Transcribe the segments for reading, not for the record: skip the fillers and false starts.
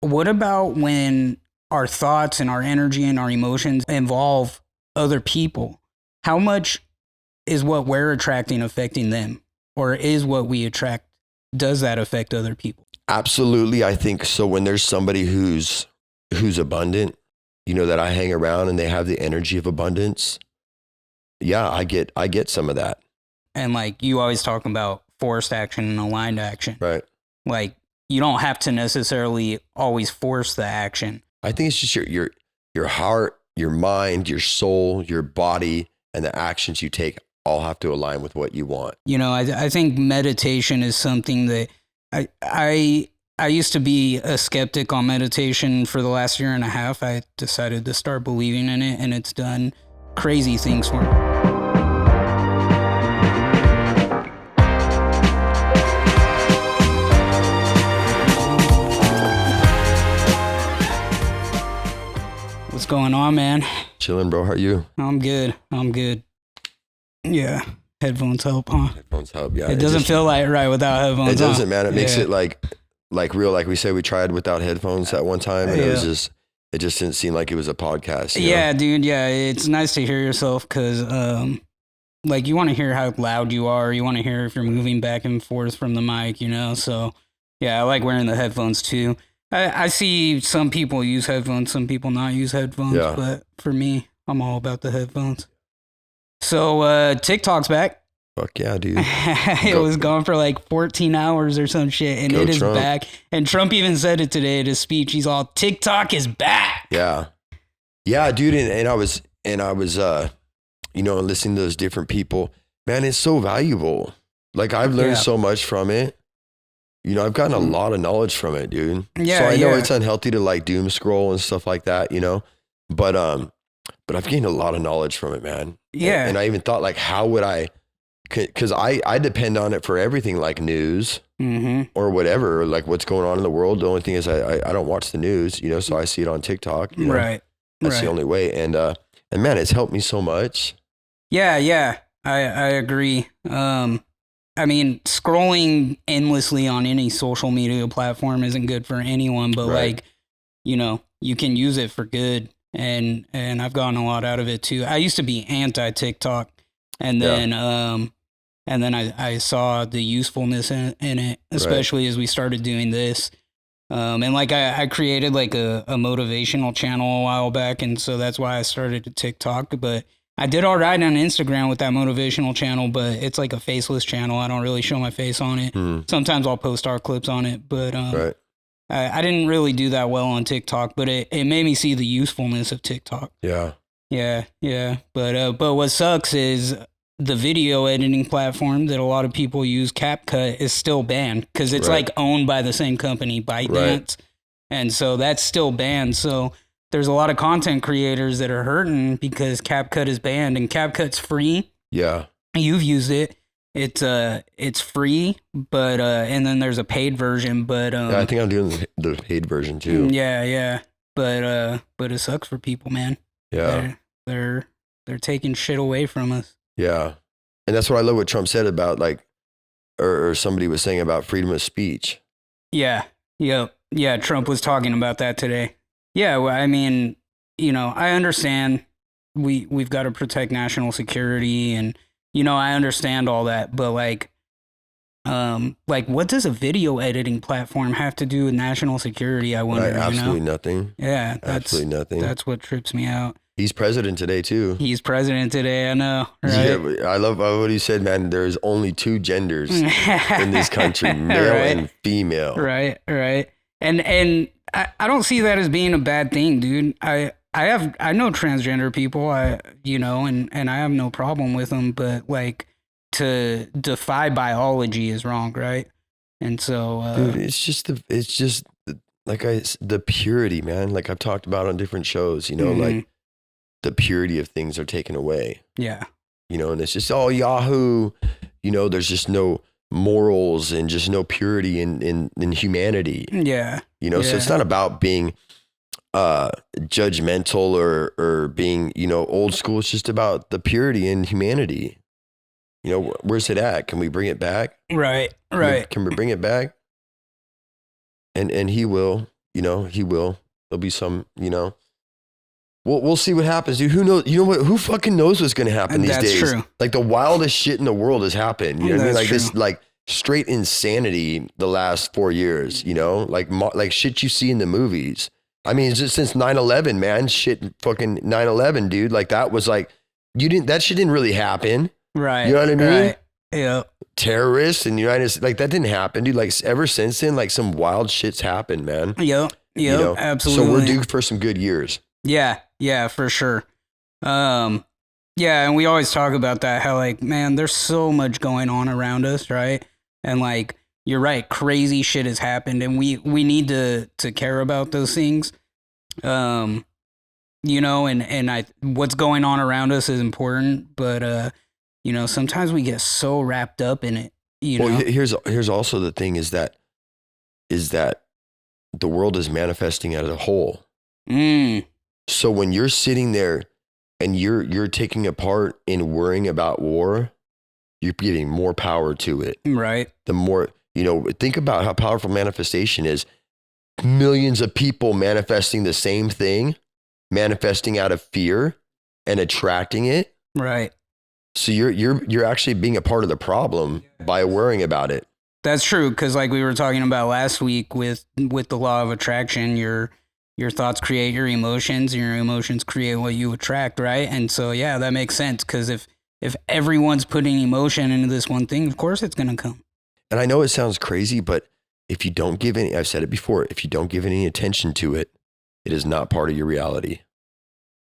what about when our thoughts and our energy and our emotions involve other people? How much is what we're attracting affecting them? Or is what we attract, does that affect other people? Absolutely. I think so. When there's somebody who's abundant, that I hang around and they have the energy of abundance. Yeah, I get some of that. And like you always talk about forced action and aligned action. Right. Like you don't have to necessarily always force the action. I think it's just your heart, your mind, your soul, your body, and the actions you take all have to align with what you want. I think meditation is something that I used to be a skeptic on meditation for the last year and a half. I decided to start believing in it, and it's done crazy things for me. What's going on, man? Chilling, bro. How are you? I'm good. Yeah. Headphones help, huh? Headphones help, yeah. It doesn't feel like right without headphones. It doesn't, huh? man. It makes it like real. Like we said, we tried without headphones at one time, and it just didn't seem like it was a podcast. Yeah, dude. Yeah, it's nice to hear yourself because, like, you want to hear how loud you are. You want to hear if you're moving back and forth from the mic, So, yeah, I like wearing the headphones too. I see some people use headphones, some people not use headphones, but for me, I'm all about the headphones. So TikTok's back. Fuck yeah, dude. It was gone for like 14 hours or some shit, and it is back. And Trump even said it today at his speech. He's all, TikTok is back. Yeah, dude. And I was listening to those different people. Man, it's so valuable. Like I've learned so much from it. I've gotten a lot of knowledge from it, dude. Yeah. So I know it's unhealthy to like doom scroll and stuff like that, but I've gained a lot of knowledge from it, man. Yeah. And I even thought like, how would because I depend on it for everything like news or whatever, like what's going on in the world. The only thing is I don't watch the news, so I see it on TikTok. Right. That's the only way. And man, it's helped me so much. Yeah. I agree. I mean, scrolling endlessly on any social media platform isn't good for anyone, but like, you can use it for good. And I've gotten a lot out of it too. I used to be anti TikTok, and then I saw the usefulness in it, especially as we started doing this. And like I created like a motivational channel a while back, and so that's why I started a TikTok. But I did all right on Instagram with that motivational channel, but it's like a faceless channel. I don't really show my face on it. Sometimes I'll post our clips on it, but I didn't really do that well on TikTok, but it made me see the usefulness of TikTok. Yeah. But what sucks is the video editing platform that a lot of people use, CapCut, is still banned because it's like owned by the same company, ByteDance. And so that's still banned. So there's a lot of content creators that are hurting because CapCut is banned, and CapCut's free. Yeah. You've used it. It's free, but and then there's a paid version, but I think I'm doing the paid version too. Yeah. But it sucks for people, man. Yeah. They're taking shit away from us. Yeah. And that's what I love what Trump said about like or somebody was saying about freedom of speech. Yeah. Trump was talking about that today. Yeah, well, I mean, I understand we've got to protect national security, and I understand all that, but like what does a video editing platform have to do with national security? I wonder. Absolutely nothing. Yeah, absolutely nothing. That's what trips me out. He's president today too. I know. Right? Yeah, I love what he said, man. There's only two genders in this country, male and female. Right. And I don't see that as being a bad thing, dude. I know transgender people, and I have no problem with them, but like to defy biology is wrong, right? And so, dude, it's just the purity, man. Like I've talked about on different shows, like the purity of things are taken away. Yeah. And it's just all Yahoo. There's just no morals and just no purity in humanity. Yeah. So it's not about being judgmental or being, old school. It's just about the purity in humanity. Where's it at? Can we bring it back? Right. Can we bring it back? And he will. You know, he will. There'll be some, you know. We'll see what happens, dude. Who knows? You know what? Who fucking knows what's going to happen these days? That's true. Like the wildest shit in the world has happened. You know what I mean? Like That's this, like straight insanity the last 4 years, you know, like shit you see in the movies. I mean, just since 9/11, man, shit fucking 9/11, dude. Like that was like, that shit didn't really happen. Right. You know what I mean? Right. Yeah. Terrorists in the United States, like that didn't happen, dude. Like ever since then, like some wild shit's happened, man. Yep. You know? Absolutely. So we're due for some good years. Yeah, for sure. Yeah, and we always talk about that, how like, man, there's so much going on around us, right? And like, you're right, crazy shit has happened, and we need to care about those things. You know, and what's going on around us is important, but you know, sometimes we get so wrapped up in it. You know, here's also the thing is that the world is manifesting as a whole. So when you're sitting there and you're taking a part in worrying about war, you're giving more power to it. Right. The more, you know, think about how powerful manifestation is. Millions of people manifesting the same thing, manifesting out of fear and attracting it. Right. So you're actually being a part of the problem by worrying about it. That's true, because like we were talking about last week with the law of attraction, your thoughts create your emotions, and your emotions create what you attract, right? And so yeah, that makes sense, because if everyone's putting emotion into this one thing, of course it's gonna come. And I know it sounds crazy, but if you don't give any, I've said it before, if you don't give any attention to it, it is not part of your reality.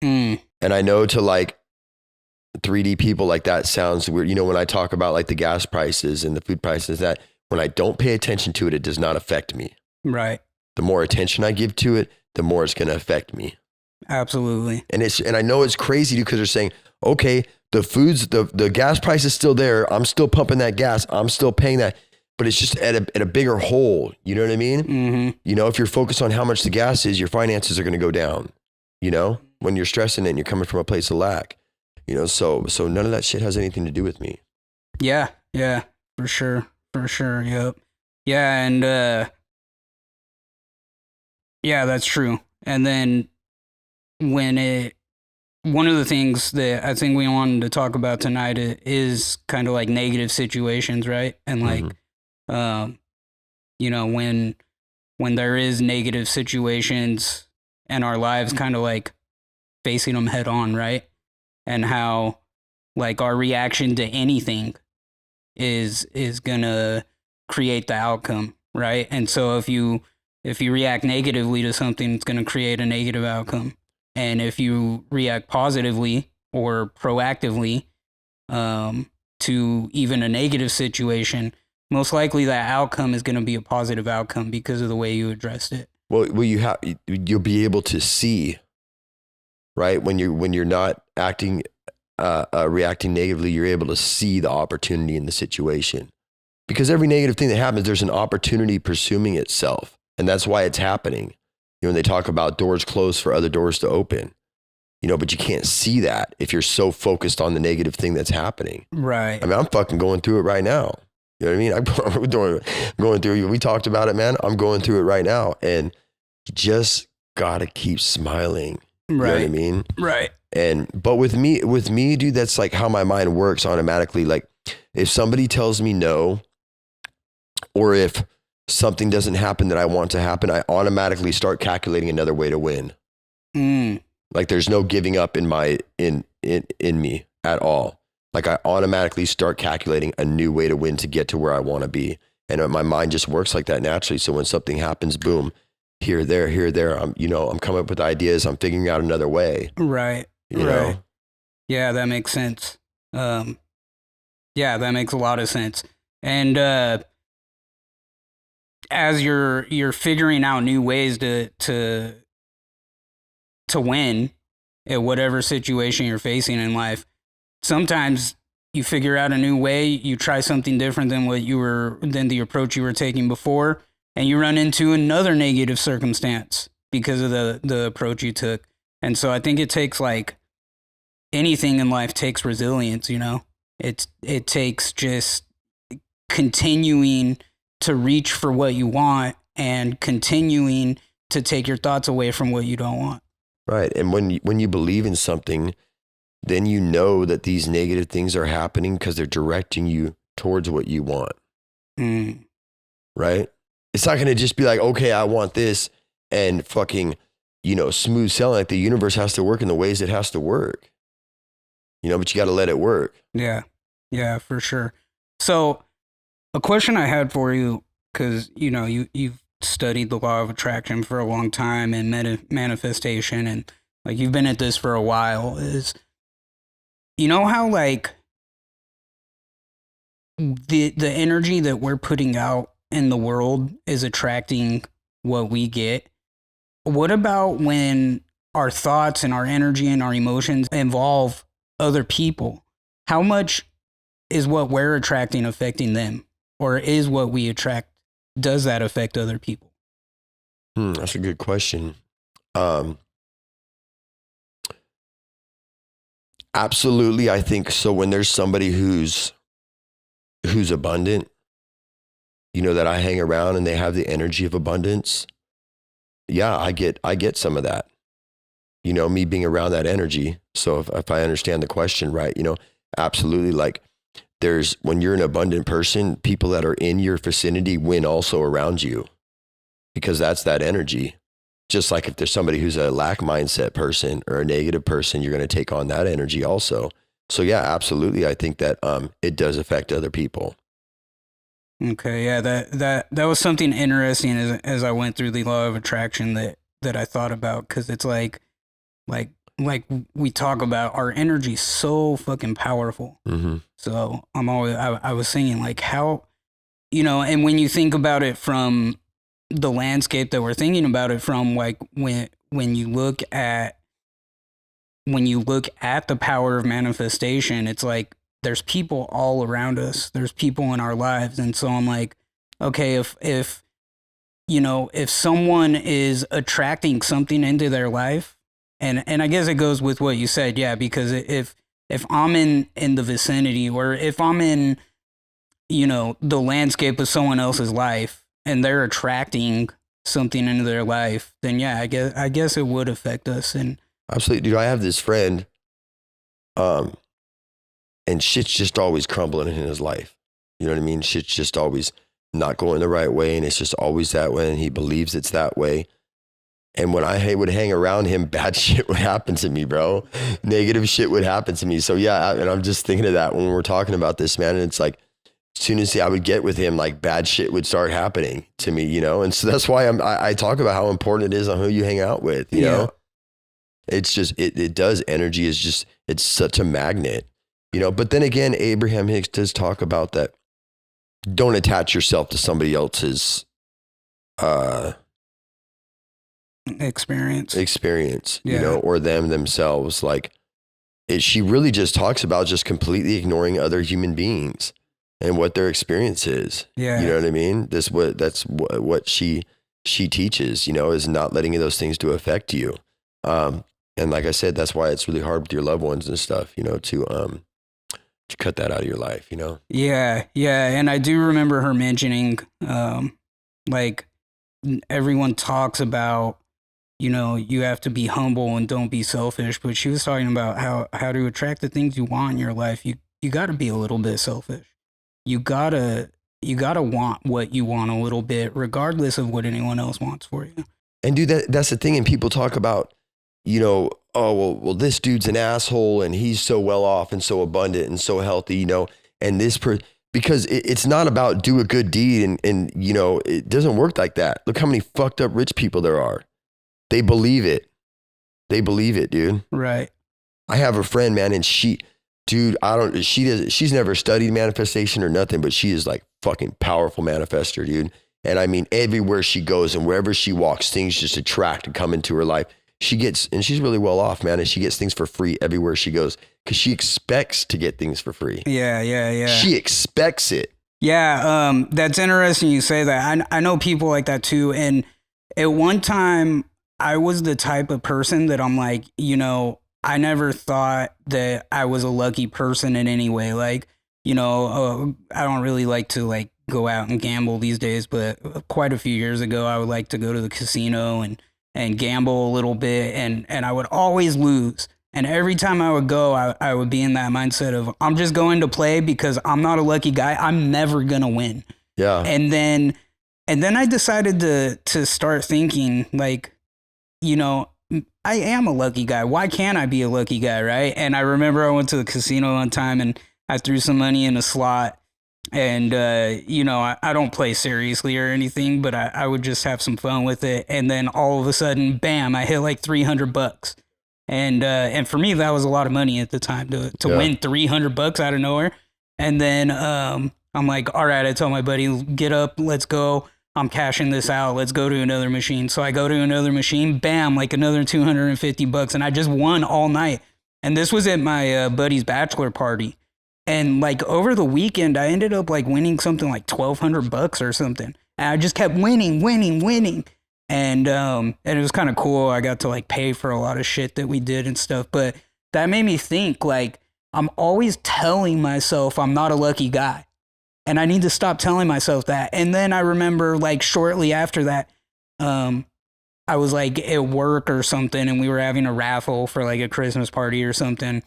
And I know to like 3D people, like that sounds weird. You know, when I talk about like the gas prices and the food prices, that when I don't pay attention to it, it does not affect me. Right. The more attention I give to it, the more it's going to affect me. Absolutely. And I know it's crazy because they're saying, okay, the gas price is still there. I'm still pumping that gas. I'm still paying that, but it's just at a bigger hole. You know what I mean? Mm-hmm. You know, if you're focused on how much the gas is, your finances are going to go down, you know, when you're stressing it and you're coming from a place of lack, you know, so none of that shit has anything to do with me. Yeah. For sure. Yep. Yeah. And, yeah, that's true. And then one of the things that I think we wanted to talk about tonight is kind of like negative situations, right? And like, you know, when there is negative situations in our lives, kind of like facing them head on, right? And how like our reaction to anything is gonna create the outcome, right? And so if you react negatively to something, it's going to create a negative outcome. And if you react positively or proactively to even a negative situation, most likely that outcome is going to be a positive outcome because of the way you addressed it. Well, you'll be able to see, right? When you're not reacting negatively, you're able to see the opportunity in the situation. Because every negative thing that happens, there's an opportunity pursuing itself. And that's why it's happening. You know, when they talk about doors closed for other doors to open, you know, but you can't see that if you're so focused on the negative thing that's happening. Right. I mean, I'm fucking going through it right now. You know what I mean? I'm going through, we talked about it, man. I'm going through it right now. And you just got to keep smiling. You know what I mean? Right. But with me, dude, that's like how my mind works automatically. Like if somebody tells me no, or if something doesn't happen that I want to happen, I automatically start calculating another way to win. Like there's no giving up in me at all. Like I automatically start calculating a new way to win to get to where I want to be. And my mind just works like that naturally. So when something happens, boom, here, there, I'm coming up with ideas. I'm figuring out another way. Right. You know? Yeah, that makes sense. Yeah, that makes a lot of sense. And, as you're figuring out new ways to win at whatever situation you're facing in life, sometimes you figure out a new way, you try something different than the approach you were taking before, and you run into another negative circumstance because of the approach you took. And so I think it takes, like anything in life takes resilience, you know? It takes just continuing to reach for what you want and continuing to take your thoughts away from what you don't want. Right. And when you believe in something, then you know that these negative things are happening because they're directing you towards what you want. Right? It's not going to just be like, okay, I want this and fucking, smooth sailing. Like the universe has to work in the ways it has to work. But you got to let it work. Yeah. Yeah, for sure. So a question I had for you, because, you've studied the law of attraction for a long time and manifestation, and like you've been at this for a while, is, how like the energy that we're putting out in the world is attracting what we get. What about when our thoughts and our energy and our emotions involve other people? How much is what we're attracting affecting them? Or is what we attract, does that affect other people? That's a good question. Absolutely, I think so. When there's somebody who's abundant, that I hang around and they have the energy of abundance, yeah, I get some of that. Me being around that energy. So if I understand the question right, absolutely. Like when you're an abundant person, people that are in your vicinity win also around you because that's that energy. Just like if there's somebody who's a lack mindset person or a negative person, you're going to take on that energy also. So yeah, absolutely. I think that it does affect other people. Okay, yeah, that was something interesting as I went through the law of attraction that I thought about, because it's like we talk about, our energy so fucking powerful. Mm-hmm. So I was thinking like how, and when you think about it from the landscape that we're thinking about it from, like when you look at the power of manifestation, it's like there's people all around us. There's people in our lives. And so I'm like, okay, if someone is attracting something into their life, and I guess it goes with what you said, yeah, because if I'm in the vicinity, or if I'm in, the landscape of someone else's life and they're attracting something into their life, then yeah, I guess it would affect us. And absolutely, dude. I have this friend, and shit's just always crumbling in his life. You know what I mean? Shit's just always not going the right way, and it's just always that way, and he believes it's that way. And when I would hang around him, bad shit would happen to me, bro. Negative shit would happen to me. So yeah, and I'm just thinking of that when we're talking about this, man. And it's like, as soon as I would get with him, like bad shit would start happening to me, And so that's why I talk about how important it is on who you hang out with, you know? It's just, it does. Energy is just, it's such a magnet, But then again, Abraham Hicks does talk about that. Don't attach yourself to somebody else's experience, or themselves. Like she really just talks about just completely ignoring other human beings and what their experience is. Yeah. You know what I mean? That's what she teaches, is not letting those things to affect you. And like I said, that's why it's really hard with your loved ones and stuff, to cut that out of your life, Yeah. Yeah. And I do remember her mentioning, like everyone talks about, you have to be humble and don't be selfish, but she was talking about how to attract the things you want in your life. You got to be a little bit selfish. You gotta want what you want a little bit, regardless of what anyone else wants for you. And dude, that's the thing. And people talk about, oh, well, this dude's an asshole and he's so well off and so abundant and so healthy, and because it's not about do a good deed and it doesn't work like that. Look how many fucked up rich people there are. They believe it. Dude. Right. I have a friend, man, and she's never studied manifestation or nothing, but she is like fucking powerful manifester, dude. And I mean, everywhere she goes and wherever she walks, things just attract and come into her life. And she's really well off, man. And she gets things for free everywhere she goes because she expects to get things for free. Yeah. She expects it. Yeah. That's interesting you say that. I know people like that too. And at one time I was the type of person that I'm like, I never thought that I was a lucky person in any way. Like, I don't really like to like go out and gamble these days, but quite a few years ago, I would like to go to the casino and gamble a little bit, and I would always lose. And every time I would go, I would be in that mindset of, I'm just going to play because I'm not a lucky guy. I'm never gonna win. Yeah. And then I decided to start thinking like, you know, I am a lucky guy. Why can't I be a lucky guy, right? And I remember I went to the casino one time and I threw some money in a slot. And, you know, I don't play seriously or anything, but I would just have some fun with it. And then all of a sudden, bam, I hit like $300. And for me, that was a lot of money at the time to win $300 out of nowhere. And then I'm like, all right, I tell my buddy, get up, let's go. I'm cashing this out. Let's go to another machine. So I go to another machine, bam, like another $250. And I just won all night. And this was at my buddy's bachelor party. And like over the weekend, I ended up like winning something like $1,200 or something. And I just kept winning. And it was kind of cool. I got to like pay for a lot of shit that we did and stuff. But that made me think like, I'm always telling myself I'm not a lucky guy. And I need to stop telling myself that. And then I remember like shortly after that, I was like at work or something and we were having a raffle for like a Christmas party or something.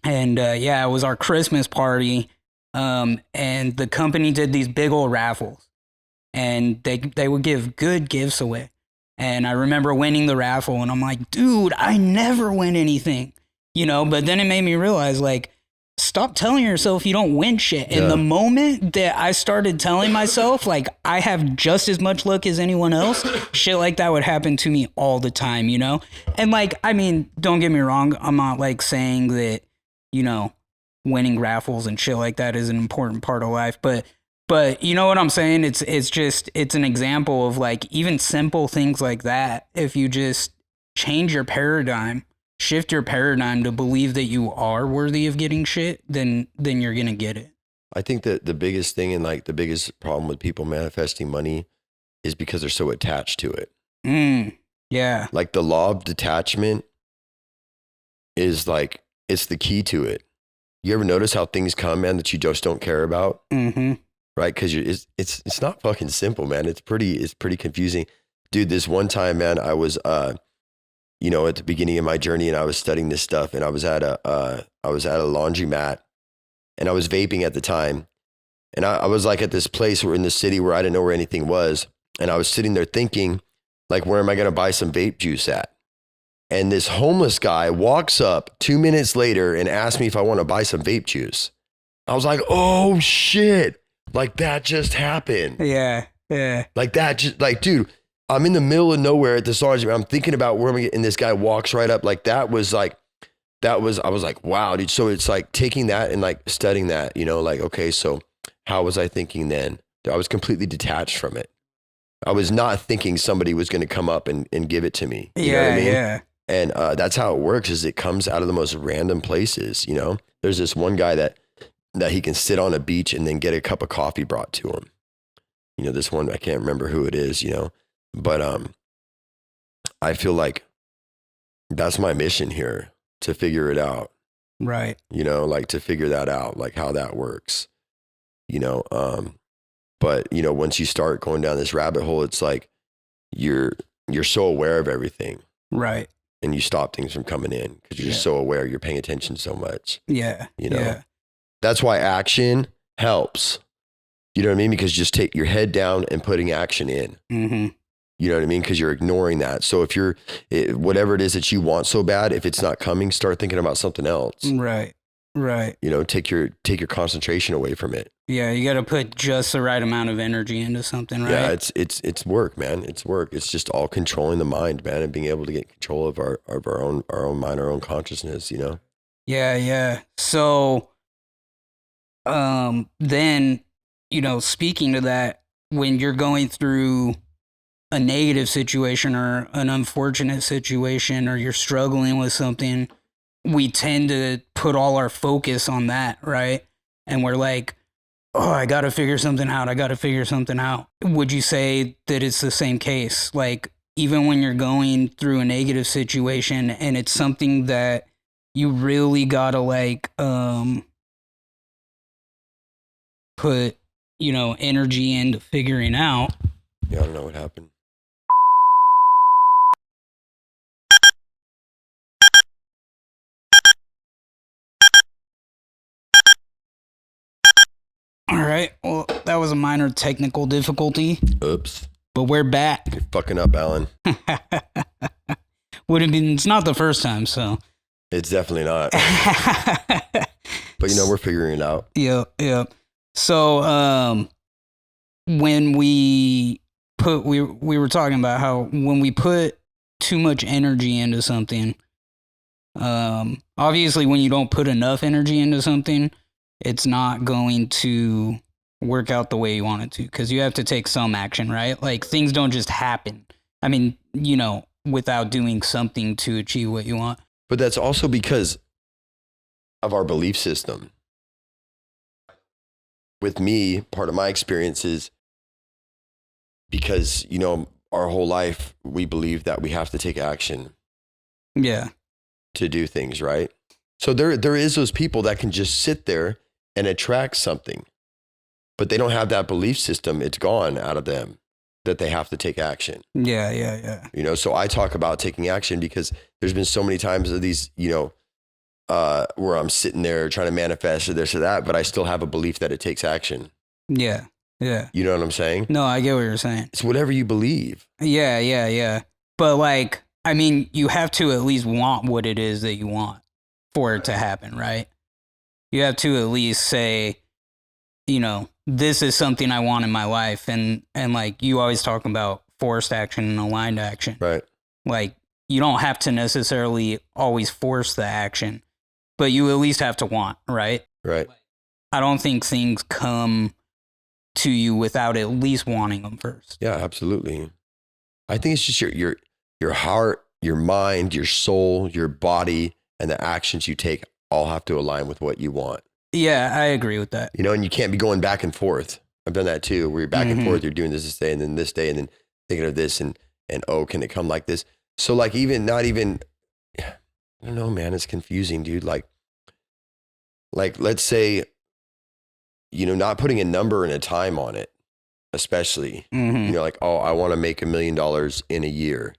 And yeah, it was our Christmas party. And the company did these big old raffles and they would give good gifts away. And I remember winning the raffle and I'm like, dude, I never win anything, you know, but then it made me realize like, stop telling yourself you don't win shit. And the moment that I started telling myself, like, I have just as much luck as anyone else, shit like that would happen to me all the time, you know? And, like, I mean, don't get me wrong. I'm not, like, saying that, you know, winning raffles and shit like that is an important part of life. But you know what I'm saying? It's an example of, like, even simple things like that. If you just change your paradigm, shift your paradigm to believe that you are worthy of getting shit, then you're going to get it. I think that the biggest thing and like the biggest problem with people manifesting money is because they're so attached to it. Yeah. Like the law of detachment is like, it's the key to it. You ever notice how things come, man, that you just don't care about? Mm-hmm. Right? Because it's not fucking simple, man. It's pretty confusing. Dude, this one time, man, I was, you know, at the beginning of my journey and I was studying this stuff and I was at a laundromat and I was vaping at the time. And I was like at this place where in the city where I didn't know where anything was. And I was sitting there thinking like, where am I going to buy some vape juice at? And this homeless guy walks up 2 minutes later and asks me if I want to buy some vape juice. I was like, oh shit. Like that just happened. Yeah. Like that just like, dude, I'm in the middle of nowhere at the laundromat. I'm thinking about where I'm getting, and this guy walks right up. Like I was like, wow, dude. So it's like taking that and like studying that, you know, like, okay, so how was I thinking then? I was completely detached from it. I was not thinking somebody was going to come up and give it to me. You know what I mean? Yeah. And that's how it works is it comes out of the most random places, you know? There's this one guy that he can sit on a beach and then get a cup of coffee brought to him. You know, this one, I can't remember who it is, you know? But I feel like that's my mission here, to figure it out. Right. You know, like to figure that out, like how that works. You know, but you know, once you start going down this rabbit hole, it's like you're so aware of everything. Right. And you stop things from coming in because you're just so aware, you're paying attention so much. Yeah. You know, that's why action helps. You know what I mean? Because just take your head down and putting action in. Mm-hmm. You know what I mean? Because you're ignoring that. So if whatever it is that you want so bad, if it's not coming, start thinking about something else. Right. You know, take your concentration away from it. Yeah, you got to put just the right amount of energy into something, right? Yeah, it's work, man. It's work. It's just all controlling the mind, man, and being able to get control of our own mind, our own consciousness. You know. Yeah. So, then, you know, speaking to that, when you're going through a negative situation or an unfortunate situation, or you're struggling with something, we tend to put all our focus on that, right? And we're like, oh, I got to figure something out. Would you say that it's the same case? Like, even when you're going through a negative situation and it's something that you really got to like, put energy into figuring out. Yeah, I don't know what happened. All right. Well, that was a minor technical difficulty. Oops. But we're back. You're fucking up, Alan. Would have been. It's not the first time, so. It's definitely not. But we're figuring it out. Yeah. So, when we were talking about how when we put too much energy into something, obviously when you don't put enough energy into something, it's not going to work out the way you want it to, because you have to take some action, right? Like, things don't just happen. I mean, without doing something to achieve what you want. But that's also because of our belief system. With me, part of my experience is because, our whole life, we believe that we have to take action. Yeah. To do things, right? So there is those people that can just sit there and attract something, but they don't have that belief system. It's gone out of them that they have to take action. Yeah. So I talk about taking action because there's been so many times of these, where I'm sitting there trying to manifest or this or that, but I still have a belief that it takes action. Yeah. You know what I'm saying? No, I get what you're saying. It's whatever you believe. Yeah. But like, I mean, you have to at least want what it is that you want for it to happen, right? You have to at least say, this is something I want in my life. And like, you always talk about forced action and aligned action. Right. Like, you don't have to necessarily always force the action, but you at least have to want, right? Right. I don't think things come to you without at least wanting them first. Yeah, absolutely. I think it's just your heart, your mind, your soul, your body, and the actions you take all have to align with what you want. Yeah, I agree with that. And you can't be going back and forth. I've done that too, where you're back and forth, you're doing this day and then this day and then thinking of this and oh, can it come like this? So like I don't know, man, it's confusing, dude. Like let's say, not putting a number and a time on it, especially, like, oh, I want to make $1 million in a year.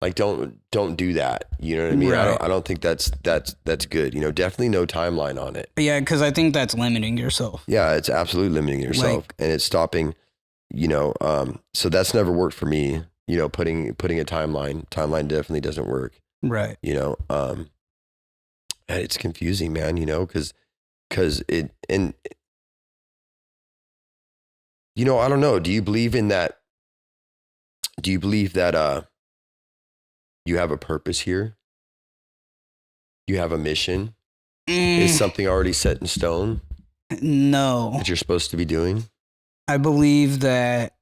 Like, don't do that. You know what I mean? Right. I don't think that's good. Definitely no timeline on it. Yeah, because I think that's limiting yourself. Yeah, it's absolutely limiting yourself, and it's stopping. So that's never worked for me. Putting a timeline definitely doesn't work. Right. And it's confusing, man. Because it and. I don't know. Do you believe in that? Do you believe that you have a purpose here? You have a mission? Is something already set in stone? No. That you're supposed to be doing? I believe that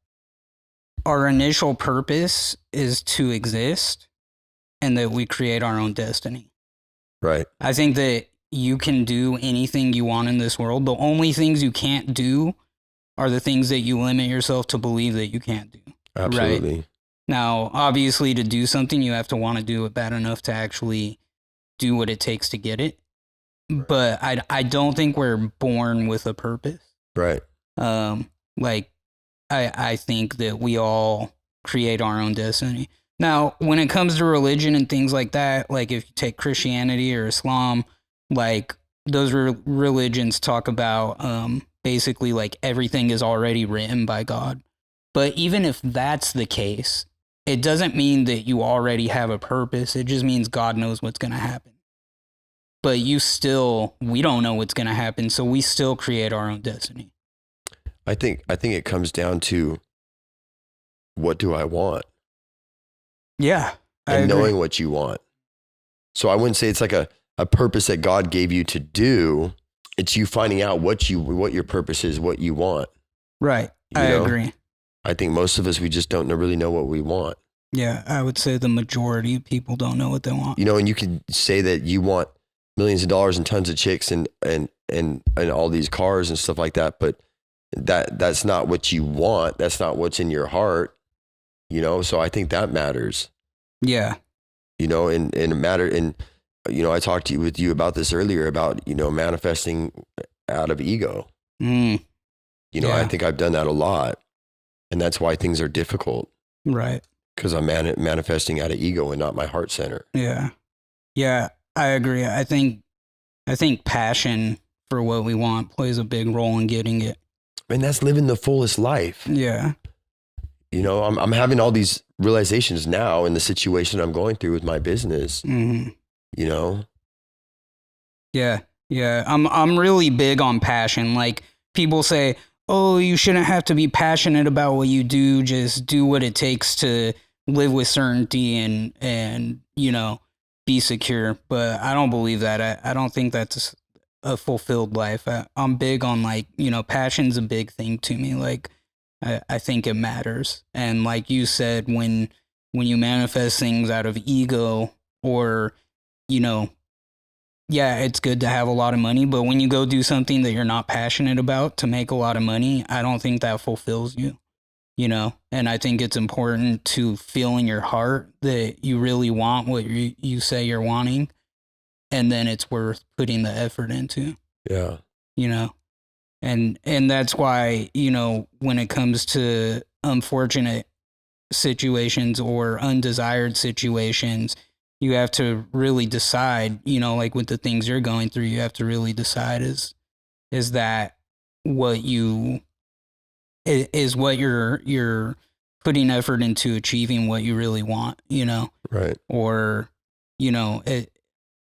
our initial purpose is to exist and that we create our own destiny. Right. I think that you can do anything you want in this world. The only things you can't do are the things that you limit yourself to believe that you can't do. Absolutely. Right? Now, obviously, to do something, you have to want to do it bad enough to actually do what it takes to get it. Right. But I don't think we're born with a purpose. Right. I think that we all create our own destiny. Now, when it comes to religion and things like that, like if you take Christianity or Islam, like those religions talk about basically like everything is already written by God. But even if that's the case, it doesn't mean that you already have a purpose. It just means God knows what's going to happen. But we don't know what's going to happen, so we still create our own destiny. I think it comes down to, what do I want? Yeah. And knowing what you want. So I wouldn't say it's like a purpose that God gave you to do. It's you finding out what your purpose is, what you want. Right. I agree. I think most of us, we just don't really know what we want. Yeah, I would say the majority of people don't know what they want. And you can say that you want millions of dollars and tons of chicks and all these cars and stuff like that, but that's not what you want. That's not what's in your heart. So I think that matters. Yeah. And it matter. And I talked with you about this earlier about manifesting out of ego. You know, I think I've done that a lot, and that's why things are difficult. Right. Because I'm manifesting out of ego and not my heart center. Yeah. Yeah, I agree. I think passion for what we want plays a big role in getting it. And that's living the fullest life. Yeah. You know, I'm having all these realizations now in the situation I'm going through with my business. Mm-hmm. You know? Yeah. Yeah. I'm really big on passion. Like, people say, oh, you shouldn't have to be passionate about what you do. Just do what it takes to live with certainty and you know, be secure. But I don't believe that. I don't think that's a fulfilled life. I'm big on, like, you know, passion's a big thing to me. Like, I think it matters. And like you said, when you manifest things out of ego, or, you know, yeah, it's good to have a lot of money, but when you go do something that you're not passionate about to make a lot of money, I don't think that fulfills you, you know? And I think it's important to feel in your heart that you really want what you say you're wanting, and then it's worth putting the effort into. Yeah. You know? And that's why, you know, when it comes to unfortunate situations or undesired situations, you have to really decide, you know, like with the things you're going through, you have to really decide, is that what you're putting effort into achieving what you really want, you know? Right. Or, you know,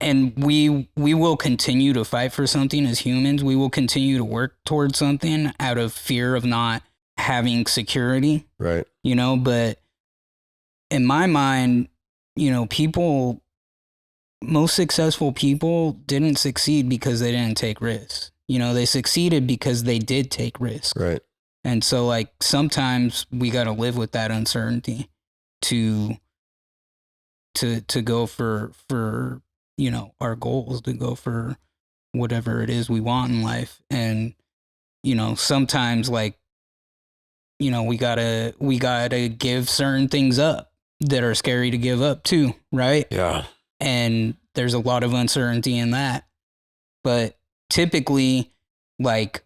and we will continue to fight for something as humans. We will continue to work towards something out of fear of not having security. Right. You know, but in my mind, you know, most successful people didn't succeed because they didn't take risks. You know, they succeeded because they did take risks. Right. And so, like, sometimes we got to live with that uncertainty to go for, you know, our goals, to go for whatever it is we want in life. And, you know, sometimes, like, you know, we gotta give certain things up that are scary to give up too, right? Yeah. And there's a lot of uncertainty in that. But typically, like,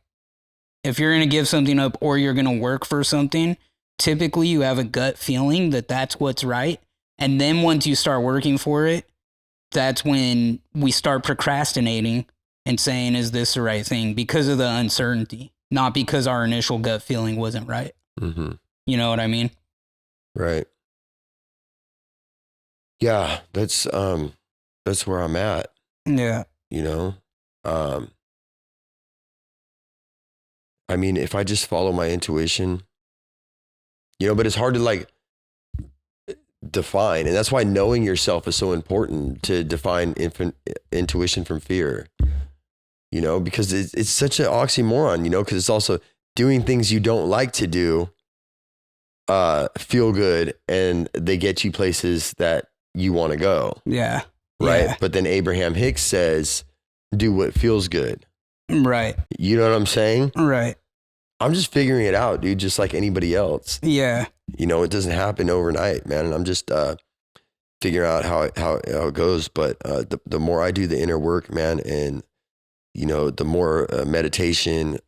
if you're going to give something up or you're going to work for something, typically you have a gut feeling that that's what's right. And then once you start working for it, that's when we start procrastinating and saying, is this the right thing? Because of the uncertainty, not because our initial gut feeling wasn't right. Mm-hmm. You know what I mean? Right. Yeah, that's where I'm at. Yeah. You know? I mean, if I just follow my intuition, you know, but it's hard to, like, define. And that's why knowing yourself is so important, to define intuition from fear, you know, because it's such an oxymoron, you know, because it's also doing things you don't like to do, feel good, and they get you places that you want to go. Yeah. Right. Yeah. But then Abraham Hicks says, do what feels good. Right. You know what I'm saying? Right. I'm just figuring it out, dude, just like anybody else. Yeah. You know, it doesn't happen overnight, man. And I'm just figuring out how it goes. But the more I do the inner work, man, and, you know, the more meditation,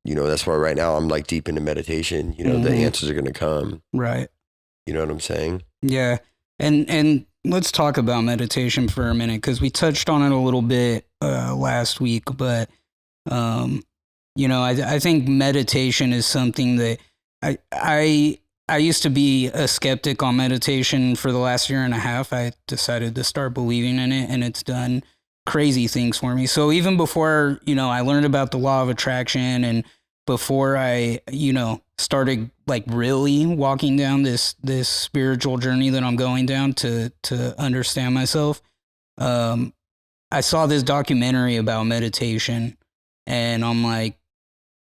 you know, that's why right now I'm, like, deep into meditation. You know, the answers are going to come. Right. You know what I'm saying? Yeah. And let's talk about meditation for a minute, because we touched on it a little bit last week. But, you know, I think meditation is something that I used to be a skeptic on meditation for the last year and a half. I decided to start believing in it, and it's done crazy things for me. So even before, you know, I learned about the law of attraction, and before I, you know, started, like, really walking down this spiritual journey that I'm going down to understand myself, I saw this documentary about meditation, and I'm like,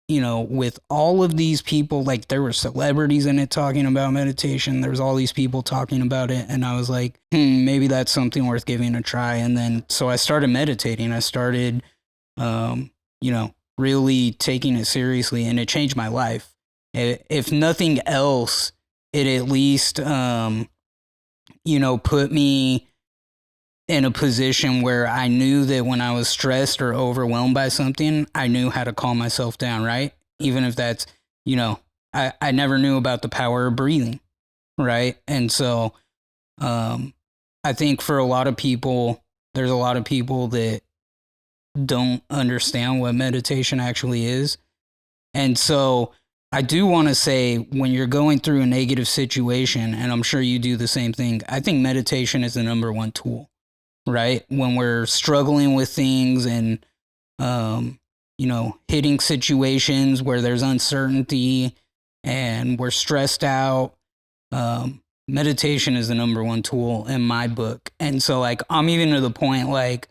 you know, with all of these people, like, there were celebrities in it talking about meditation. There was all these people talking about it. And I was like, maybe that's something worth giving a try. And then, so I started meditating. I started, you know, really taking it seriously, and it changed my life. If nothing else, it at least, you know, put me in a position where I knew that when I was stressed or overwhelmed by something, I knew how to calm myself down, right? even if that's, you know, I never knew about the power of breathing, right? And so I think for a lot of people, there's a lot of people that don't understand what meditation actually is. And so I do want to say, when you're going through a negative situation, and I'm sure you do the same thing, I think meditation is the number one tool, right? When we're struggling with things and, you know, hitting situations where there's uncertainty and we're stressed out, meditation is the number one tool in my book. And so, like, I'm even to the point, like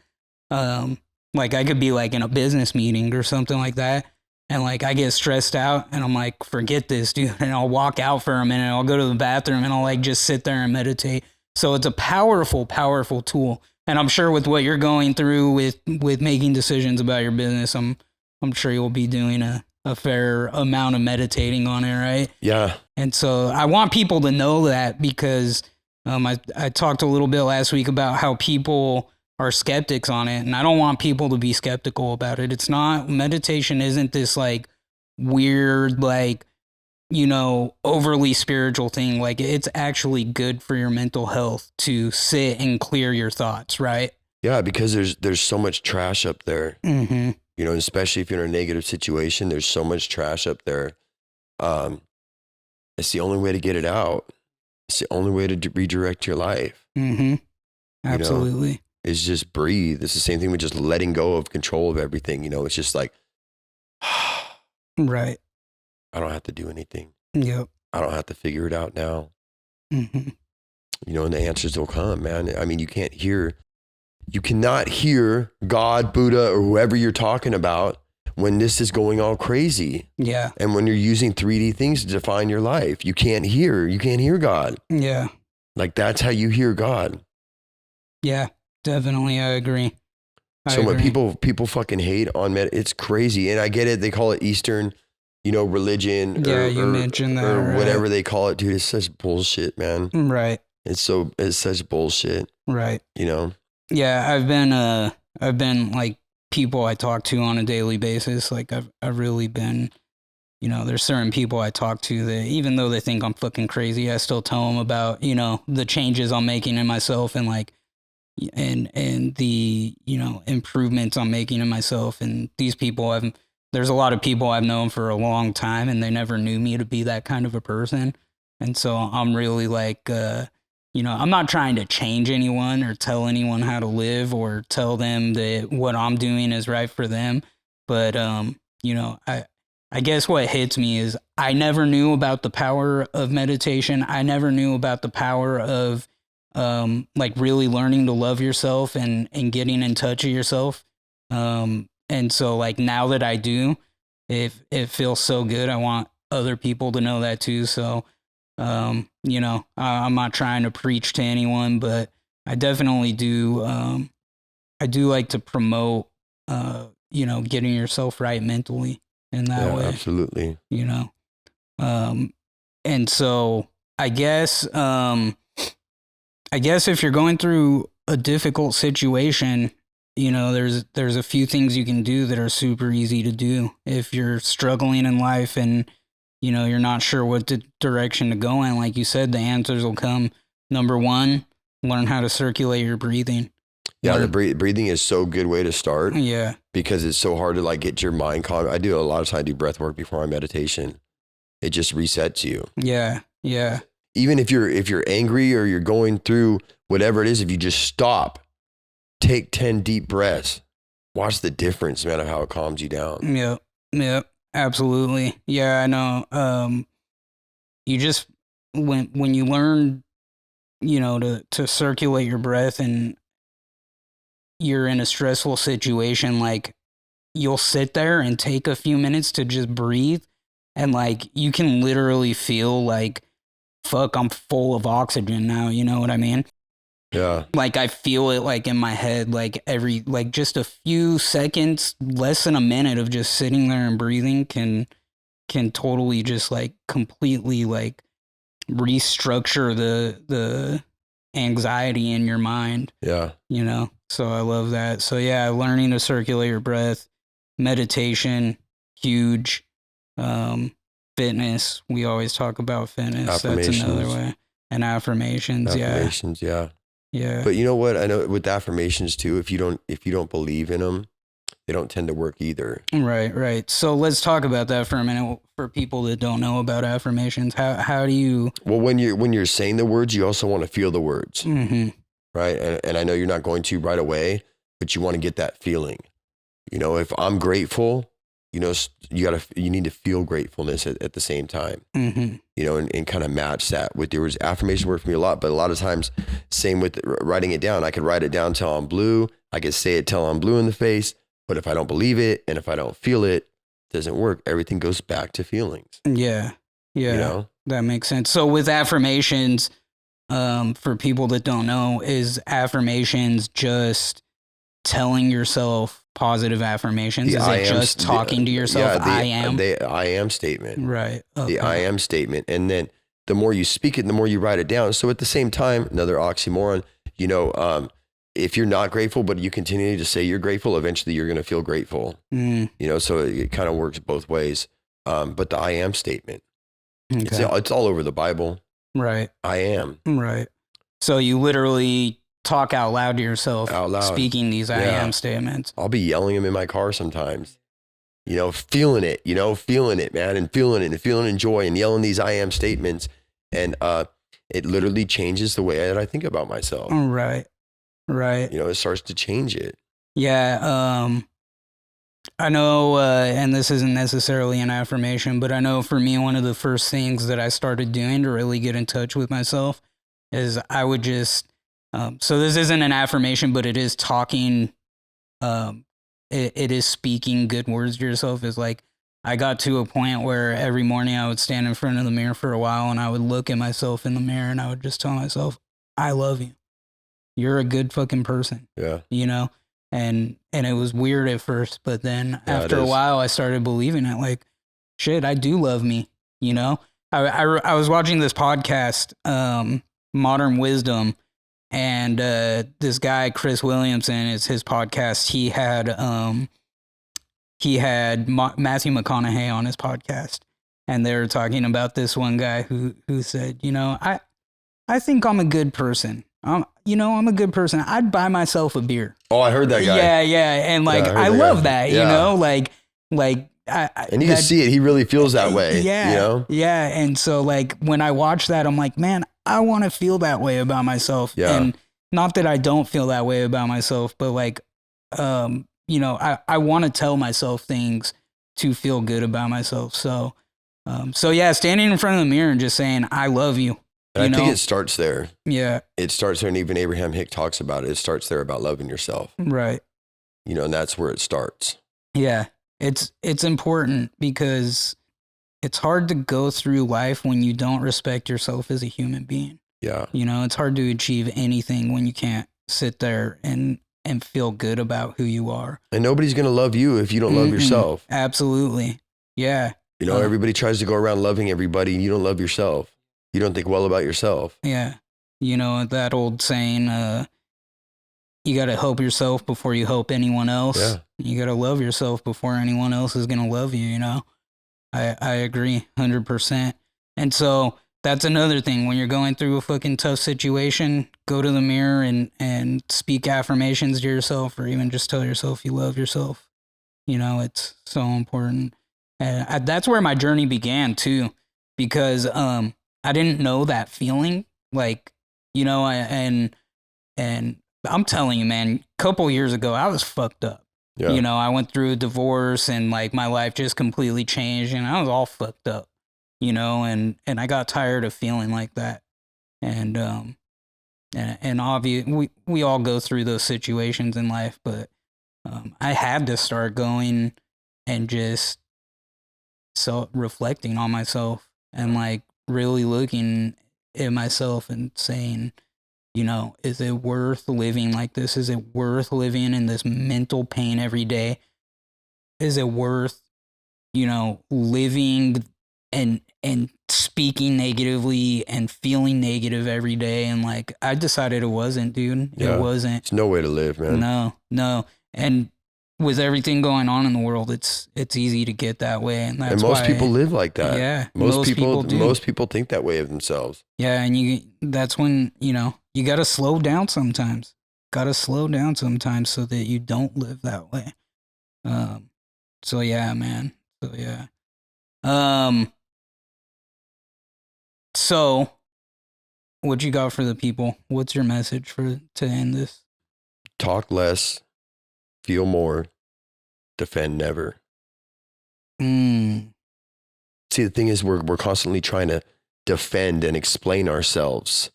I could be like in a business meeting or something like that, and like I get stressed out and I'm like, forget this, dude, and I'll walk out for a minute, I'll go to the bathroom and I'll like just sit there and meditate. So it's a powerful, powerful tool. And I'm sure with what you're going through with making decisions about your business, I'm sure you'll be doing a fair amount of meditating on it, right? Yeah. And so I want people to know that, because I talked a little bit last week about how people are skeptics on it, and I don't want people to be skeptical about it. It's not, meditation isn't this like weird, like, you know, overly spiritual thing. Like, it's actually good for your mental health to sit and clear your thoughts, right? Yeah, because there's so much trash up there. Mm-hmm. You know, especially if you're in a negative situation, there's so much trash up there. It's the only way to get it out. It's the only way to redirect your life. Mm-hmm. Absolutely. You know, is just breathe. It's the same thing with just letting go of control of everything. You know, it's just like, right. I don't have to do anything. Yep. I don't have to figure it out now. Mm-hmm. You know, and the answers will come, man. I mean, you cannot hear God, Buddha, or whoever you're talking about when this is going all crazy. Yeah. And when you're using 3D things to define your life, you can't hear God. Yeah. Like, that's how you hear God. Yeah, definitely. I agree. When people fucking hate on it's crazy. And I get it. They call it Eastern, you know, religion. Yeah, you mentioned that. Or right? whatever they call it, dude. It's such bullshit, man. Right. It's such bullshit. Right. You know? Yeah, I've been like, people I talk to on a daily basis. Like, I've really been, you know, there's certain people I talk to that, even though they think I'm fucking crazy, I still tell them about, you know, the changes I'm making in myself, and like, and the, you know, improvements I'm making in myself. And these people, there's a lot of people I've known for a long time, and they never knew me to be that kind of a person. And so I'm really like, you know, I'm not trying to change anyone or tell anyone how to live or tell them that what I'm doing is right for them. But, you know, I guess what hits me is, I never knew about the power of meditation. I never knew about the power of, like, really learning to love yourself and getting in touch with yourself. And so, like, now that I do, it feels so good. I want other people to know that too. So, you know, I'm not trying to preach to anyone, but I definitely do. I do like to promote, you know, getting yourself right mentally in that way. Absolutely. You know, and so I guess if you're going through a difficult situation, you know, there's a few things you can do that are super easy to do if you're struggling in life and, you know, you're not sure what direction to go in. Like you said, the answers will come. Number one, learn how to circulate your breathing. Yeah, the breathing is so good way to start. Yeah. Because it's so hard to like get your mind calm. I do a lot of time, I do breath work before my meditation. It just resets you. Yeah. Yeah. Even if you're angry or you're going through whatever it is, if you just stop, take 10 deep breaths, watch the difference, man, of how it calms you down. Yep. Yep. Absolutely. Yeah, I know. You just, when you learn, you know, to circulate your breath and you're in a stressful situation, like, you'll sit there and take a few minutes to just breathe, and like, you can literally feel like, fuck, I'm full of oxygen now. You know what I mean? Yeah. Like, I feel it like in my head, like just a few seconds, less than a minute of just sitting there and breathing can totally just like completely like restructure the anxiety in your mind. Yeah. You know? So I love that. So yeah, learning to circulate your breath, meditation, huge. Fitness. We always talk about fitness. That's another way. And affirmations. Affirmations, yeah. Yeah. But you know what? I know with affirmations too, if you don't believe in them, they don't tend to work either. Right. So let's talk about that for a minute. For people that don't know about affirmations, how do you? Well, when you're saying the words, you also want to feel the words, right? And I know you're not going to right away, but you want to get that feeling. You know, if I'm grateful, you know, you need to feel gratefulness at the same time. You know, and kind of match that with your words. Affirmation work for me a lot, but a lot of times, same with writing it down. I could write it down till I'm blue. I could say it till I'm blue in the face. But if I don't believe it and if I don't feel it, it doesn't work. Everything goes back to feelings. Yeah. You know? That makes sense. So with affirmations, for people that don't know, is affirmations just telling yourself positive affirmations? Is it just talking to yourself? I am? The I am statement. Right. Okay. The I am statement. And then the more you speak it, the more you write it down. So at the same time, another oxymoron, you know, if you're not grateful, but you continue to say you're grateful, eventually you're going to feel grateful. You know, so it kind of works both ways. But the I am statement, it's all over the Bible. Right. I am. Right. So you literally talk out loud to yourself, out loud, speaking these I am statements. I'll be yelling them in my car sometimes, you know, feeling it, man, and feeling joy and yelling these I am statements. And it literally changes the way that I think about myself. Right. You know, it starts to change it. Yeah. I know, and this isn't necessarily an affirmation, but I know for me, one of the first things that I started doing to really get in touch with myself is I would just, so this isn't an affirmation, but it is talking, it is speaking good words to yourself. Is like, I got to a point where every morning I would stand in front of the mirror for a while and I would look at myself in the mirror and I would just tell myself, I love you. You're a good fucking person. Yeah. You know? And it was weird at first, but then after a while I started believing it. Like, shit, I do love me. You know? I was watching this podcast, Modern Wisdom, and this guy, Chris Williamson, is his podcast. He had Matthew McConaughey on his podcast, and they were talking about this one guy who said, you know, I think I'm a good person. I'm a good person. I'd buy myself a beer. Oh, I heard that guy. Yeah. And like, I love that, you know, like and you can see it. He really feels that way. Yeah. You know? Yeah. And so like, when I watch that, I'm like, man, I want to feel that way about myself. Yeah. And not that I don't feel that way about myself, but like, you know, I want to tell myself things to feel good about myself. So yeah, standing in front of the mirror and just saying, I love you. And I think it starts there. Yeah. It starts there. And even Abraham Hicks talks about it. It starts there about loving yourself. Right. You know, and that's where it starts. Yeah. It's important because it's hard to go through life when you don't respect yourself as a human being. Yeah. You know, it's hard to achieve anything when you can't sit there and feel good about who you are. And nobody's going to love you if you don't love yourself. Absolutely. Yeah. You know, everybody tries to go around loving everybody and you don't love yourself. You don't think well about yourself. Yeah. You know, that old saying, you got to help yourself before you help anyone else. Yeah. You got to love yourself before anyone else is going to love you, you know? I agree 100%. And so that's another thing. When you're going through a fucking tough situation, go to the mirror and speak affirmations to yourself, or even just tell yourself you love yourself. You know, it's so important. And that's where my journey began too, because I didn't know that feeling. Like, you know, and I'm telling you, man, a couple years ago, I was fucked up. Yeah. You know, I went through a divorce and like my life just completely changed and I was all fucked up, you know, and I got tired of feeling like that. And obviously we all go through those situations in life, but I had to start going and just reflecting on myself and like really looking at myself and saying, you know, is it worth living like this? Is it worth living in this mental pain every day? Is it worth, you know, living and speaking negatively and feeling negative every day? And like, I decided it wasn't, dude. Yeah. It wasn't. It's no way to live, man. No. And with everything going on in the world, it's easy to get that way, and that's and most why, people live like that. Yeah, Most people do. most people think that way of themselves. Yeah, and that's when, you know, you got to slow down sometimes. Got to slow down sometimes so that you don't live that way. So yeah, man. So yeah. So what you got for the people? What's your message to end this? Talk less, feel more, defend never. See, the thing is, we're constantly trying to defend and explain ourselves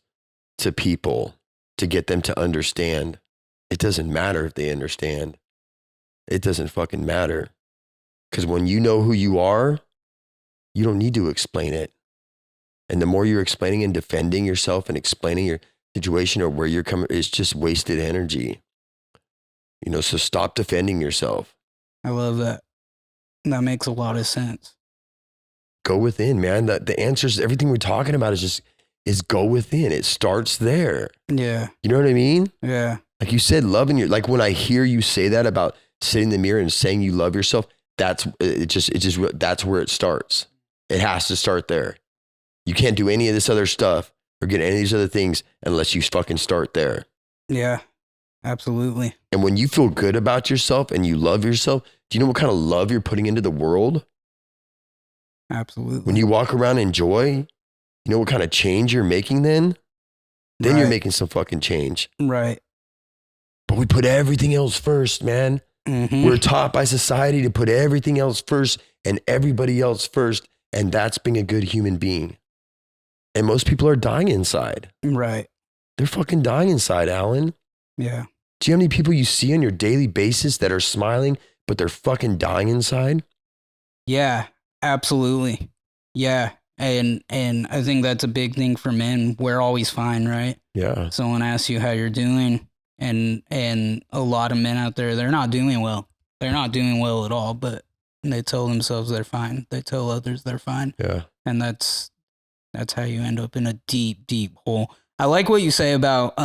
to people to get them to understand. It doesn't matter if they understand. It doesn't fucking matter. Because when you know who you are, you don't need to explain it. And the more you're explaining and defending yourself and explaining your situation or where you're coming, it's just wasted energy. You know, so stop defending yourself. I love that. That makes a lot of sense. Go within, man. The answers, everything we're talking about is go within. It starts there. Yeah. You know what I mean? Yeah. Like you said, loving your, like when I hear you say that about sitting in the mirror and saying you love yourself, that's where it starts. It has to start there. You can't do any of this other stuff or get any of these other things unless you fucking start there. Yeah, absolutely. And when you feel good about yourself and you love yourself, do you know what kind of love you're putting into the world? Absolutely. When you walk around in joy, you know what kind of change you're making then? Then Right. you're making some fucking change. Right. But we put everything else first, man. Mm-hmm. We're taught by society to put everything else first and everybody else first. And that's being a good human being. And most people are dying inside. Right. They're fucking dying inside, Alan. Yeah. Do you know how many people you see on your daily basis that are smiling, but they're fucking dying inside? Yeah, absolutely. Yeah. And I think that's a big thing for men. We're always fine, right? Yeah. Someone asks you how you're doing, and a lot of men out there, they're not doing well. They're not doing well at all, but they tell themselves they're fine. They tell others they're fine. Yeah. And that's how you end up in a deep, deep hole. I like what you say about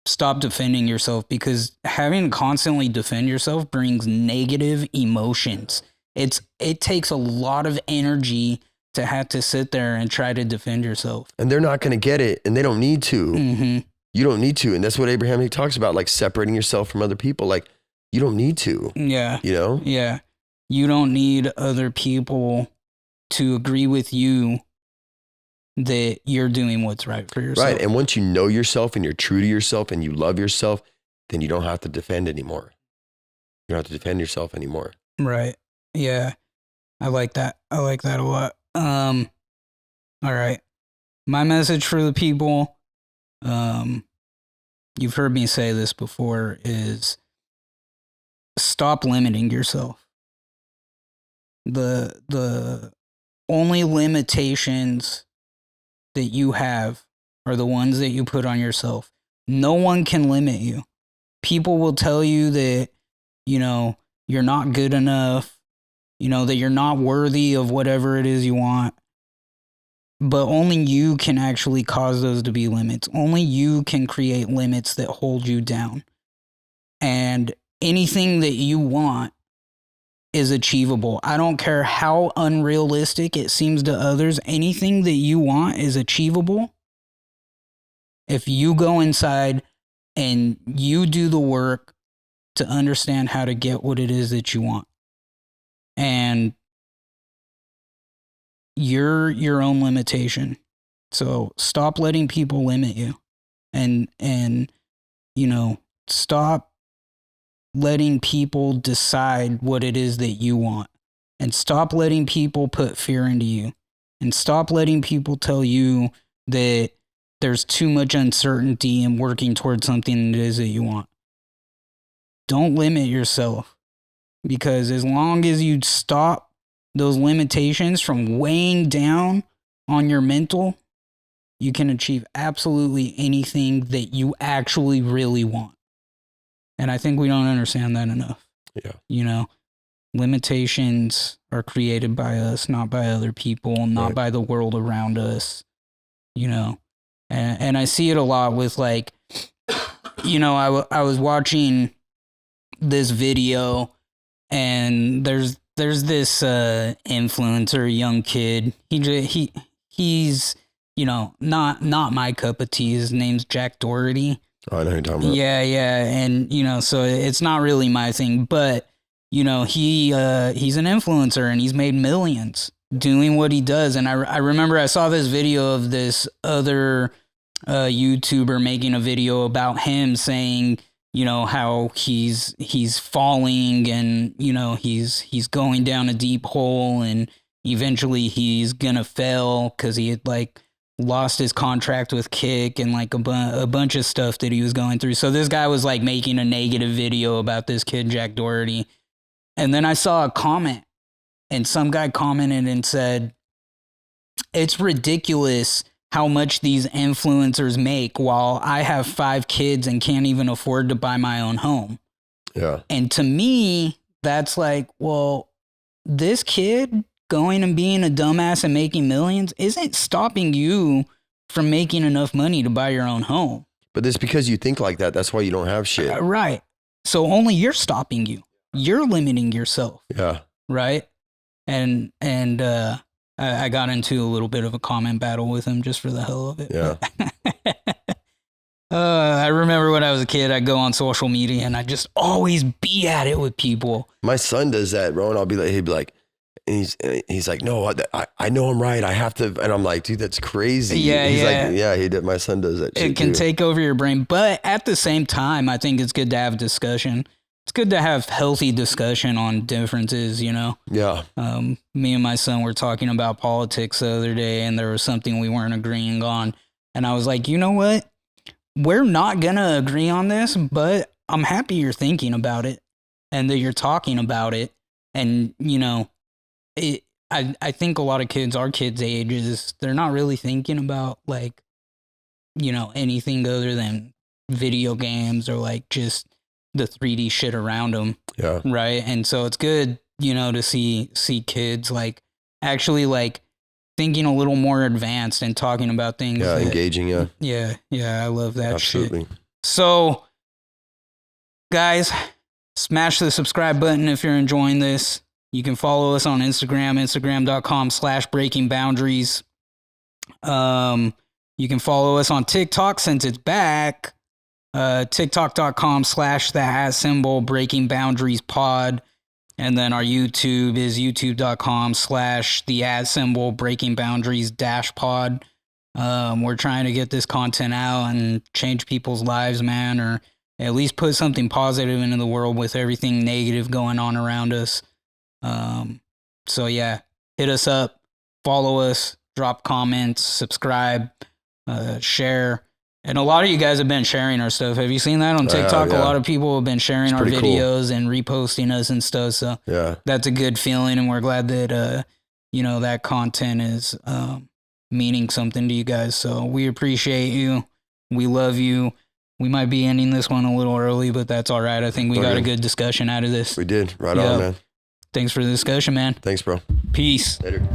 stop defending yourself, because having to constantly defend yourself brings negative emotions. It takes a lot of energy to have to sit there and try to defend yourself. And they're not going to get it, and they don't need to. Mm-hmm. You don't need to. And that's what Abraham Hicks talks about, like separating yourself from other people. Like, you don't need to. Yeah. You know? Yeah. You don't need other people to agree with you that you're doing what's right for yourself. Right. And once you know yourself and you're true to yourself and you love yourself, then you don't have to defend anymore. You don't have to defend yourself anymore. Right. Yeah. I like that. I like that a lot. All right. My message for the people, you've heard me say this before, is stop limiting yourself. The only limitations that you have are the ones that you put on yourself. No one can limit you. People will tell you that, you know, you're not good enough, you know, that you're not worthy of whatever it is you want. But only you can actually cause those to be limits. Only you can create limits that hold you down. And anything that you want is achievable. I don't care how unrealistic it seems to others. Anything that you want is achievable if you go inside and you do the work to understand how to get what it is that you want. And you're your own limitation. So stop letting people limit you. And you know, stop letting people decide what it is that you want. And stop letting people put fear into you. And stop letting people tell you that there's too much uncertainty in working towards something that it is that you want. Don't limit yourself. Because as long as you stop those limitations from weighing down on your mental, you can achieve absolutely anything that you actually really want. And I think we don't understand that enough. Yeah. You know, limitations are created by us, not by other people, not by the world around us, you know. And I see it a lot with, like, you know, I was watching this video and there's this influencer, young kid. He's you know, not my cup of tea. His name's Jack Doherty. Oh, I know who you're talking about. Yeah, and you know, so it's not really my thing, but you know, he's an influencer and he's made millions doing what he does. And I remember I saw this video of this other YouTuber making a video about him saying, you know, how he's falling and, you know, he's going down a deep hole and eventually he's gonna fail because he had like lost his contract with Kick and like a bunch of stuff that he was going through. So this guy was like making a negative video about this kid, Jack Doherty. And then I saw a comment and some guy commented and said, it's ridiculous how much these influencers make while I have 5 kids and can't even afford to buy my own home. Yeah. And to me, that's like, well, this kid going and being a dumbass and making millions isn't stopping you from making enough money to buy your own home. But it's because you think like that. That's why you don't have shit. Right. So only you're stopping you. You're limiting yourself. Yeah. Right. And I got into a little bit of a comment battle with him just for the hell of it. Yeah. I remember when I was a kid, I'd go on social media and I'd just always be at it with people. My son does that, bro. And he'd be like, and he's like, no, I know I'm right. I have to. And I'm like, dude, that's crazy. Yeah, he's yeah. like, yeah, he did. My son does that shit It can too. take over your brain. But at the same time, I think it's good to have discussion. It's good to have healthy discussion on differences, you know? Yeah. Me and my son were talking about politics the other day and there was something we weren't agreeing on. And I was like, you know what? We're not going to agree on this, but I'm happy you're thinking about it and that you're talking about it. And, you know, I think a lot of kids, our kids' ages, they're not really thinking about like, you know, anything other than video games or like just the 3D shit around them. Yeah. Right. And so it's good, you know, to see kids like actually like thinking a little more advanced and talking about things. Yeah. Engaging. Yeah. Yeah. Yeah. I love that Absolutely. shit. So guys, smash the subscribe button if you're enjoying this. You can follow us on Instagram, instagram.com/breakingboundaries. You can follow us on TikTok since it's back. TikTok.com/the @breaking boundaries pod. And then our YouTube is youtube.com/the @breaking boundaries -pod. We're trying to get this content out and change people's lives, man, or at least put something positive into the world with everything negative going on around us. So yeah, hit us up, follow us, drop comments, subscribe, share. And a lot of you guys have been sharing our stuff. Have you seen that on TikTok? Yeah. A lot of people have been sharing our videos cool. and reposting us and stuff. So yeah, that's a good feeling. And we're glad that, you know, that content is, meaning something to you guys. So we appreciate you. We love you. We might be ending this one a little early, but that's all right. I think we got a good discussion out of this. We did. Right on, man. Thanks for the discussion, man. Thanks, bro. Peace. Later.